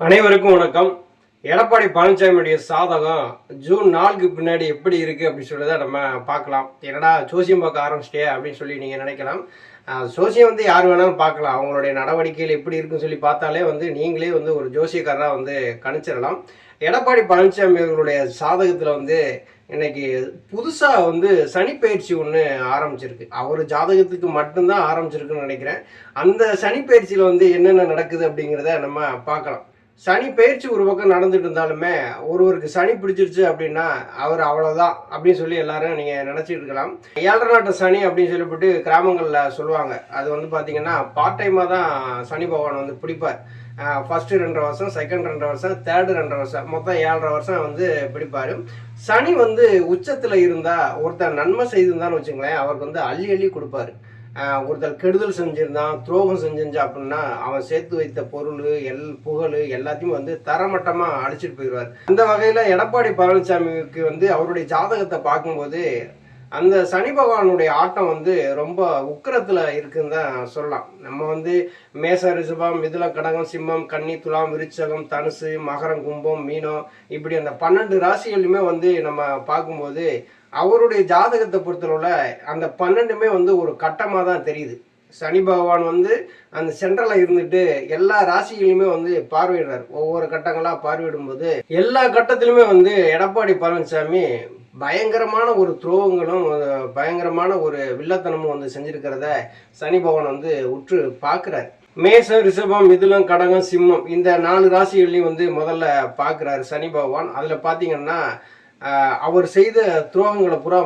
அனைவருக்கும் வணக்கம். எடப்பாடி பழனிசாமியுடைய சாதகம் ஜூன் 4க்கு பின்னாடி எப்படி இருக்குது அப்படின்னு சொல்லி தான் நம்ம பார்க்கலாம். என்னடா ஜோசியம் பார்க்க ஆரம்பிச்சிட்டே அப்படின்னு சொல்லி நீங்கள் நினைக்கலாம். ஜோசியம் யார் வேணாலும் பார்க்கலாம். அவங்களுடைய நடவடிக்கைகள் எப்படி இருக்குன்னு சொல்லி பார்த்தாலே நீங்களே ஒரு ஜோசியக்காரராக கணிச்சிடலாம். எடப்பாடி பழனிசாமி அவர்களுடைய சாதகத்தில் இன்னைக்கு புதுசாக சனி பயிற்சி ஒன்று ஆரம்பிச்சிருக்கு. அவர் ஜாதகத்துக்கு மட்டும்தான் ஆரம்பிச்சிருக்குன்னு நினைக்கிறேன். அந்த சனி பயிற்சியில் என்னென்ன நடக்குது அப்படிங்கிறத நம்ம பார்க்கலாம். சனி பயிற்சி ஒரு பக்கம் நடந்துட்டு இருந்தாலுமே ஒருவருக்கு சனி பிடிச்சிருச்சு அப்படின்னா அவர் அவ்வளோதான் அப்படின்னு சொல்லி எல்லாரும் நீங்கள் நினச்சிட்டு இருக்கலாம். 7.5 நாட்டு சனி அப்படின்னு சொல்லிவிட்டு கிராமங்களில் சொல்லுவாங்க. அது பார்த்தீங்கன்னா பார்ட் டைமாக தான் சனி பகவான் பிடிப்பார். ஃபர்ஸ்ட் 2.5 வருஷம், செகண்ட் 2.5 வருஷம், தேர்டு 2.5 வருஷம், மொத்தம் 7.5 வருஷம் பிடிப்பார். சனி உச்சத்தில் இருந்தால் ஒருத்தர் நன்மை செய்திருந்தான்னு வச்சுங்களேன், அவருக்கு அள்ளி அள்ளி கொடுப்பாரு. ஒருத்தர் கெடுதல் செஞ்சிருந்தான், துரோகம் செஞ்சிருந்தா அப்படின்னா அவன் சேர்த்து வைத்த பொருள் புகழ் எல்லாத்தையும் தரமட்டமாக அடிச்சிட்டு போயிடுவார். அந்த வகையில் எடப்பாடி பழனிசாமிக்கு அவருடைய ஜாதகத்தை பார்க்கும்போது அந்த சனி பகவானுடைய ஆட்டம் ரொம்ப உக்கிரத்தில் இருக்குன்னு தான் சொல்லலாம். நம்ம மேச ரிஷபம், மிதுன கடகம், சிம்மம், கன்னி, துலாம், விருச்சகம், தனுசு, மகரம், கும்பம், மீனம், இப்படி அந்த 12 ராசிகளையுமே நம்ம பார்க்கும்போது அவருடைய ஜாதகத்தை பொறுத்தளவில் அந்த 12மே ஒரு கட்டமாக தான் தெரியுது. சனி பகவான் அந்த சென்ட்ரலில் இருந்துட்டு எல்லா ராசிகளையுமே பார்வையிடுறார். ஒவ்வொரு கட்டங்களாக பார்வையிடும்போது எல்லா கட்டத்திலுமே எடப்பாடி பழனிசாமி பயங்கரமான ஒரு துரோகங்களும் பயங்கரமான ஒரு வில்லத்தனமும் செஞ்சிருக்கிறத சனி பகவான் உற்று பார்க்குறாரு. மேசம், ரிஷபம், மிதுனம், கடகம், சிம்மம் இந்த 4 ராசிகள்லையும் முதல்ல பார்க்குறாரு சனி பகவான். அதில் பார்த்தீங்கன்னா அவர் செய்த துரோகங்களை புறா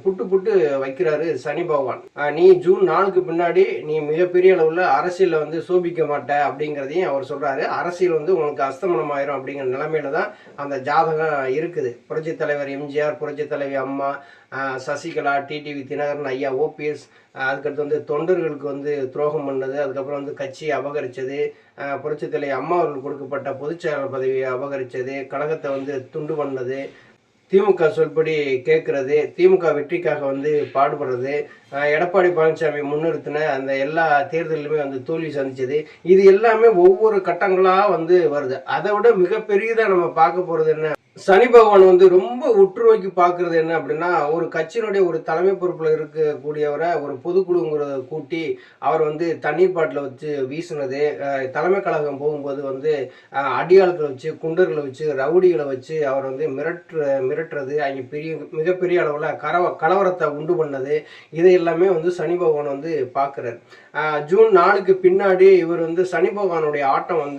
புட்டு புட்டு வைக்கிறாரு சனி பகவான். நீ ஜூன் 4க்கு பின்னாடி நீ மிகப்பெரிய அளவில் அரசியலில் சோபிக்க மாட்ட அப்படிங்கிறதையும் அவர் சொல்கிறாரு. அரசியல் உங்களுக்கு அஸ்தமனம் ஆயிரும் அப்படிங்கிற நிலைமையில தான் அந்த ஜாதகம் இருக்குது. புரட்சித் தலைவர் எம்ஜிஆர், புரட்சித் தலைவி அம்மா, சசிகலா, டிடிவி தினகரன், ஐயா ஓபிஎஸ், அதுக்கடுத்து தொண்டர்களுக்கு துரோகம் பண்ணது, அதுக்கப்புறம் கட்சியை அபகரித்தது, புரட்சித் தலைவி அம்மா அவர்கள் கொடுக்கப்பட்ட பொதுச்செயலாளர் பதவியை அபகரித்தது, கழகத்தை துண்டு பண்ணது, திமுக சொல்படி கேட்கறது, திமுக வெற்றிக்காக பாடுபடுறது, எடப்பாடி பழனிசாமி முன்னிறுத்தின அந்த எல்லா தேர்தலிலுமே தோல்வி சந்திச்சது, இது எல்லாமே ஒவ்வொரு கட்டங்களாக வருது. அதை விட மிகப்பெரியதாக நம்ம பார்க்க போகிறது என்ன, சனி பகவான் ரொம்ப உற்று நோக்கி பார்க்கறது என்ன அப்படின்னா, ஒரு கட்சியினுடைய ஒரு தலைமை பொறுப்பில் இருக்கக்கூடியவரை ஒரு பொதுக்குழுங்கிறத கூட்டி அவர் தண்ணீர் பாட்டில் வச்சு வீசினது, தலைமை கழகம் போகும்போது அடியாள்களை வச்சு, குண்டர்களை வச்சு, ரவுடிகளை வச்சு அவர் மிரட்டுறது, அங்கே மிகப்பெரிய அளவில் கலவரத்தை உண்டு பண்ணது, இதை எல்லாமே சனி பகவான் பார்க்குறாரு. ஜூன் 4க்கு பின்னாடி இவர் சனி பகவானுடைய ஆட்டம்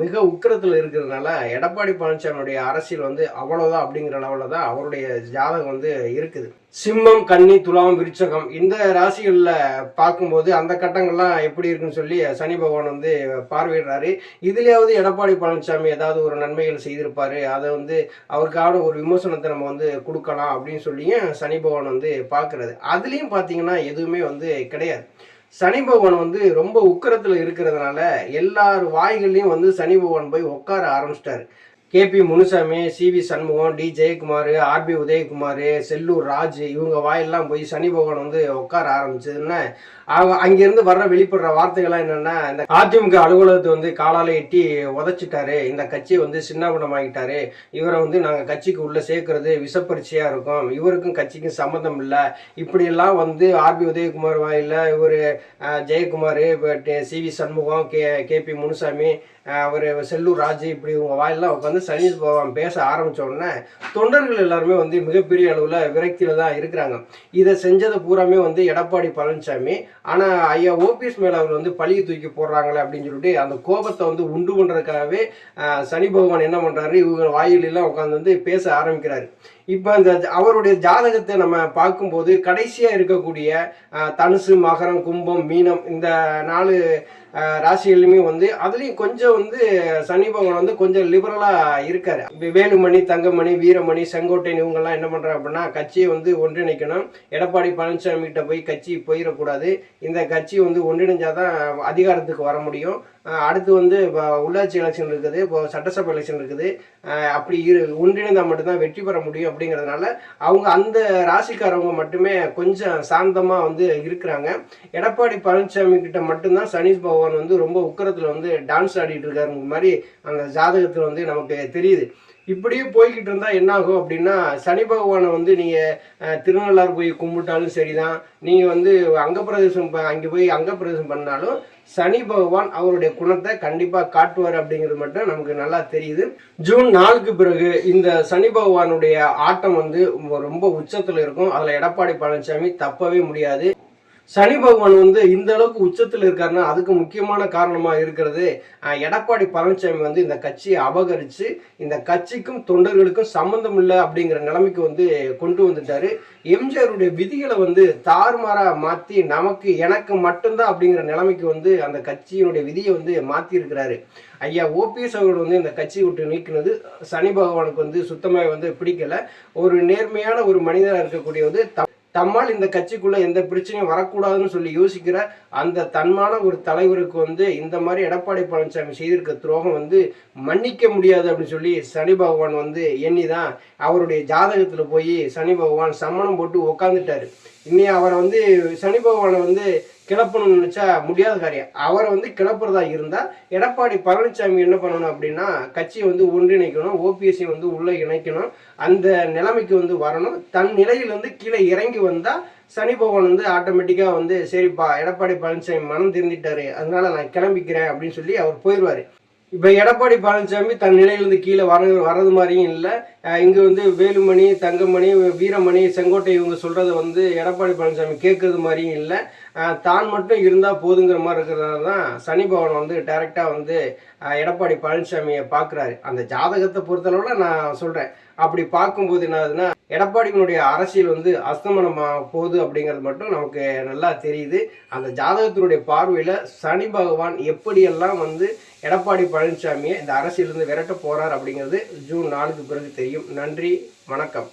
மிக உக்கிரத்தில் இருக்கிறதுனால எடப்பாடி பழனிசாமியுடைய அரசியல் அவ்வளோதான் அப்படிங்கிற அளவில் தான் அவருடைய ஜாதகம் இருக்குது. சிம்மம், கன்னி, துலாம், விருச்சகம் இந்த ராசிகளில் பார்க்கும்போது அந்த கட்டங்கள்லாம் எப்படி இருக்குன்னு சொல்லி சனி பகவான் பார்வையிடுறாரு. இதுலேயாவது எடப்பாடி பழனிசாமி ஏதாவது ஒரு நன்மைகள் செய்திருப்பாரு, அதை அவருக்கான ஒரு விமர்சனத்தை நம்ம கொடுக்கலாம் அப்படின்னு சொல்லியும் சனி பகவான் பார்க்குறது. அதுலேயும் பார்த்தீங்கன்னா எதுவுமே கிடையாது. சனி பகவான் ரொம்ப உக்கிரத்தில் இருக்கிறதுனால எல்லார் வாய்கள்லையும் சனி பகவான் போய் உட்கார ஆரம்பிச்சிட்டாரு. KP Munusamy, CV Shanmugam, D Jayakumar, RB Udhayakumar, Sellur Raj இவங்க வாயெல்லாம் போய் சனி பகவான் உட்கார ஆரம்பிச்சதுன்னா அங்கிருந்து வர்ற வெளிப்படுற வார்த்தைகள்லாம் என்னன்னா, இந்த அதிமுக அலுவலகத்தை காலால எட்டி உதச்சிட்டாரு, இந்த கட்சியை சின்னாபனமாகிட்டாரு, இவரை நாங்கள் கட்சிக்கு உள்ள சேர்க்கறது விஷப்பரிச்சையா இருக்கும், இவருக்கும் கட்சிக்கும் சம்மந்தம் இல்லை, இப்படியெல்லாம் ஆர்பி உதயகுமார் வாயில இவர் ஜெயக்குமார், சிவி சண்முகம், கேபி முனுசாமி, அவர் செல்லூர் ராஜ் இப்படி இவங்க வாயிலாம் உட்காந்து சனி பகவான் பேச ஆரம்பித்த உடனே தொண்டர்கள் எல்லாருமே மிகப்பெரிய அளவில் விரக்தியில் தான் இருக்கிறாங்க. இதை செஞ்சதை பூராமே எடப்பாடி பழனிசாமி. ஆனால் ஐயா ஓபிஎஸ் மேலே அவர் பழியை தூக்கி போடுறாங்களே அப்படின்னு சொல்லிட்டு அந்த கோபத்தை உண்டு பண்ணுறதுக்காகவே சனி பகவான் என்ன பண்ணுறாரு, இவங்க வாயிலெல்லாம் உட்காந்து பேச ஆரம்பிக்கிறாரு. இப்போ அந்த அவருடைய ஜாதகத்தை நம்ம பார்க்கும்போது கடைசியாக இருக்கக்கூடிய தனுசு, மகரம், கும்பம், மீனம் இந்த 4 ராசிகளுமே அதுலேயும் கொஞ்சம் சனி பகவான் கொஞ்சம் லிபரலாக இருக்காரு. வேலுமணி, தங்கமணி, வீரமணி, செங்கோட்டையன் இவங்கெல்லாம் என்ன பண்ணுறாங்க அப்படின்னா, கட்சியை ஒன்றிணைக்கணும், எடப்பாடி பழனிசாமி கிட்ட போய் கட்சி போயிடக்கூடாது, இந்த கட்சி ஒன்றிணைஞ்சாதான் அதிகாரத்துக்கு வர முடியும், அடுத்து உள்ளாட்சி எலெக்ஷன் இருக்குது, இப்போ சட்டசபை எலெக்ஷன் இருக்குது, அப்படி ஒன்றிணைந்தால் மட்டும்தான் வெற்றி பெற முடியும் அப்படிங்கிறதுனால அவங்க அந்த ராசிக்காரவங்க மட்டுமே கொஞ்சம் சாந்தமாக வந்து இருக்கிறாங்க. எடப்பாடி பழனிசாமி கிட்ட மட்டும்தான் சனி பகவான் வந்து ரொம்ப உக்கரத்தில் வந்து டான்ஸ் ஆடிட்டு இருக்காருங்க மாதிரி அந்த ஜாதகத்தில் வந்து நமக்கு தெரியுது. இப்படியே போய்கிட்டு இருந்தால் என்ன ஆகும் அப்படின்னா, சனி பகவானை வந்து நீங்கள் திருநள்ளாறு போய் கும்பிட்டாலும் சரிதான், நீங்கள் வந்து அங்கப்பிரதேசம் அங்கே போய் அங்கப்பிரதேசம் பண்ணாலும் சனி பகவான் அவருடைய குணத்தை கண்டிப்பாக காட்டுவார் அப்படிங்கிறது மட்டும் நமக்கு நல்லா தெரியுது. ஜூன் 4க்கு பிறகு இந்த சனி பகவானுடைய ஆட்டம் வந்து ரொம்ப உச்சத்தில் இருக்கும். அதில் எடப்பாடி பழனிசாமி தப்பவே முடியாது. சனி பகவான் வந்து இந்த அளவுக்கு உச்சத்தில் இருக்காருன்னா அதுக்கு முக்கியமான காரணமாக இருக்கிறது எடப்பாடி பழனிசாமி வந்து இந்த கட்சியை அபகரித்து இந்த கட்சிக்கும் தொண்டர்களுக்கும் சம்மந்தம் இல்லை அப்படிங்கிற நிலைமைக்கு வந்து கொண்டு வந்துட்டாரு. எம்ஜிஆருடைய விதிகளை வந்து தாறுமாறாக மாற்றி எனக்கு மட்டும்தான் அப்படிங்கிற நிலைமைக்கு வந்து அந்த கட்சியினுடைய விதியை வந்து மாற்றிருக்கிறாரு. ஐயா ஓபிஎஸ் அவர்கள் வந்து இந்த கட்சியை விட்டு நீக்கினது சனி பகவானுக்கு வந்து சுத்தமாக வந்து பிடிக்கல. ஒரு நேர்மையான ஒரு மனிதராக இருக்கக்கூடியது தம்மால் இந்த கட்சிக்குள்ள எந்த பிரச்சனையும் வரக்கூடாதுன்னு சொல்லி யோசிக்கிற அந்த தன்மான ஒரு தலைவருக்கு வந்து இந்த மாதிரி எடப்பாடி பழனிசாமி செய்திருக்க துரோகம் வந்து மன்னிக்க முடியாது அப்படின்னு சொல்லி சனி பகவான் வந்து எண்ணிதான் அவருடைய ஜாதகத்துல போய் சனி பகவான் சம்மணம் போட்டு உக்காந்துட்டாரு. இன்னி அவரை வந்து சனி பகவானை வந்து கிளப்பணும்னு நினைச்சா முடியாத காரியம். அவரை வந்து கிளப்புறதா இருந்தா எடப்பாடி பழனிசாமி என்ன பண்ணணும் அப்படின்னா கட்சியை வந்து ஒன்றிணைக்கணும், ஓபிஎஸ்சி வந்து உள்ள இணைக்கணும், அந்த நிலைமைக்கு வந்து வரணும். தன் நிலையில் வந்து கீழே இறங்கி வந்தா சனி பகவான் வந்து ஆட்டோமேட்டிக்கா வந்து சரிப்பா எடப்பாடி பழனிசாமி மனம் திருந்திட்டாரு, அதனால நான் கிளம்பிக்கிறேன் அப்படின்னு சொல்லி அவர் போயிடுவாரு. இப்போ எடப்பாடி பழனிசாமி தன் நிலையிலிருந்து கீழே வர்றது மாதிரியும் இல்லை. இங்கே வந்து வேலுமணி, தங்கமணி, வீரமணி, செங்கோட்டை இவங்க சொல்கிறத வந்து எடப்பாடி பழனிசாமி கேட்கறது மாதிரியும் இல்லை. தான் மட்டும் இருந்தால் போதுங்கிற மாதிரி இருக்கிறதுனால தான் சனி பகவான் வந்து டைரெக்டாக வந்து எடப்பாடி பழனிசாமியை பார்க்குறாரு. அந்த ஜாதகத்தை பொறுத்தளவில் நான் சொல்கிறேன். அப்படி பார்க்கும்போது என்ன ஆகுதுன்னா எடப்பாடியினுடைய அரசியல் வந்து அஸ்தமனமாக போகுது அப்படிங்கிறது மட்டும் நமக்கு நல்லா தெரியுது. அந்த ஜாதகத்தினுடைய பார்வையில் சனி பகவான் எப்படியெல்லாம் வந்து எடப்பாடி பழனிசாமியை இந்த அரசியலிருந்து விரட்ட போகிறார் அப்படிங்கிறது ஜூன் 4க்கு பிறகு தெரியும். நன்றி, வணக்கம்.